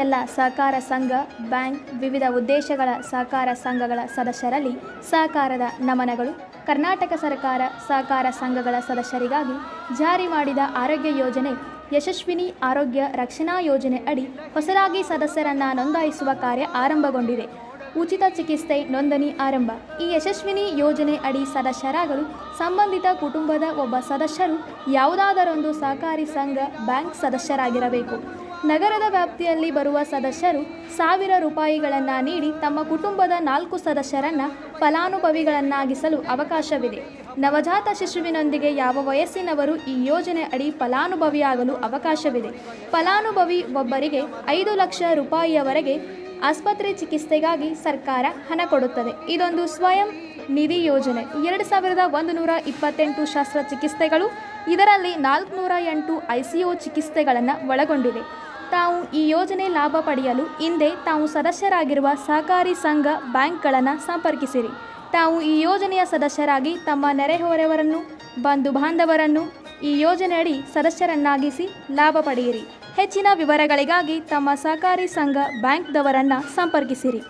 ಎಲ್ಲ ಸಹಕಾರ ಸಂಘ, ಬ್ಯಾಂಕ್, ವಿವಿಧ ಉದ್ದೇಶಗಳ ಸಹಕಾರ ಸಂಘಗಳ ಸದಸ್ಯರಲ್ಲಿ ಸಹಕಾರದ ನಮನಗಳು. ಕರ್ನಾಟಕ ಸರ್ಕಾರ ಸಹಕಾರ ಸಂಘಗಳ ಸದಸ್ಯರಿಗಾಗಿ ಜಾರಿ ಮಾಡಿದ ಆರೋಗ್ಯ ಯೋಜನೆ ಯಶಸ್ವಿನಿ ಆರೋಗ್ಯ ರಕ್ಷಣಾ ಯೋಜನೆ ಅಡಿ ಹೊಸದಾಗಿ ಸದಸ್ಯರನ್ನು ನೋಂದಾಯಿಸುವ ಕಾರ್ಯ ಆರಂಭಗೊಂಡಿದೆ. ಉಚಿತ ಚಿಕಿತ್ಸೆ ನೋಂದಣಿ ಆರಂಭ. ಈ ಯಶಸ್ವಿನಿ ಯೋಜನೆ ಅಡಿ ಸದಸ್ಯರಾಗಲು ಸಂಬಂಧಿತ ಕುಟುಂಬದ ಒಬ್ಬ ಸದಸ್ಯರು ಯಾವುದಾದರೊಂದು ಸಹಕಾರಿ ಸಂಘ, ಬ್ಯಾಂಕ್ ಸದಸ್ಯರಾಗಿರಬೇಕು. ನಗರದ ವ್ಯಾಪ್ತಿಯಲ್ಲಿ ಬರುವ ಸದಸ್ಯರು 1000 ರೂಪಾಯಿಗಳನ್ನು ನೀಡಿ ತಮ್ಮ ಕುಟುಂಬದ 4 ಸದಸ್ಯರನ್ನು ಫಲಾನುಭವಿಗಳನ್ನಾಗಿಸಲು ಅವಕಾಶವಿದೆ. ನವಜಾತ ಶಿಶುವಿನೊಂದಿಗೆ ಯಾವ ವಯಸ್ಸಿನವರು ಈ ಯೋಜನೆ ಅಡಿ ಫಲಾನುಭವಿಯಾಗಲು ಅವಕಾಶವಿದೆ. ಫಲಾನುಭವಿ ಒಬ್ಬರಿಗೆ 5 ಲಕ್ಷ ರೂಪಾಯಿಯವರೆಗೆ ಆಸ್ಪತ್ರೆ ಚಿಕಿತ್ಸೆಗಾಗಿ ಸರ್ಕಾರ ಹಣ ಕೊಡುತ್ತದೆ. ಇದೊಂದು ಸ್ವಯಂ ನಿಧಿ ಯೋಜನೆ. 2128 ಶಸ್ತ್ರಚಿಕಿತ್ಸೆಗಳು, ಇದರಲ್ಲಿ 408 ICU ಚಿಕಿತ್ಸೆಗಳನ್ನು ಒಳಗೊಂಡಿವೆ. ತಾವು ಈ ಯೋಜನೆ ಲಾಭ ಪಡೆಯಲು ಹಿಂದೆ ತಾವು ಸದಸ್ಯರಾಗಿರುವ ಸಹಕಾರಿ ಸಂಘ, ಬ್ಯಾಂಕ್ಗಳನ್ನು ಸಂಪರ್ಕಿಸಿರಿ. ತಾವು ಈ ಯೋಜನೆಯ ಸದಸ್ಯರಾಗಿ ತಮ್ಮ ನೆರೆಹೊರೆಯವರನ್ನು, ಬಂಧು ಬಾಂಧವರನ್ನು ಈ ಯೋಜನೆಯಡಿ ಸದಸ್ಯರನ್ನಾಗಿಸಿ ಲಾಭ ಪಡೆಯಿರಿ. ಹೆಚ್ಚಿನ ವಿವರಗಳಿಗಾಗಿ ತಮ್ಮ ಸಹಕಾರಿ ಸಂಘ, ಬ್ಯಾಂಕ್ದವರನ್ನು ಸಂಪರ್ಕಿಸಿರಿ.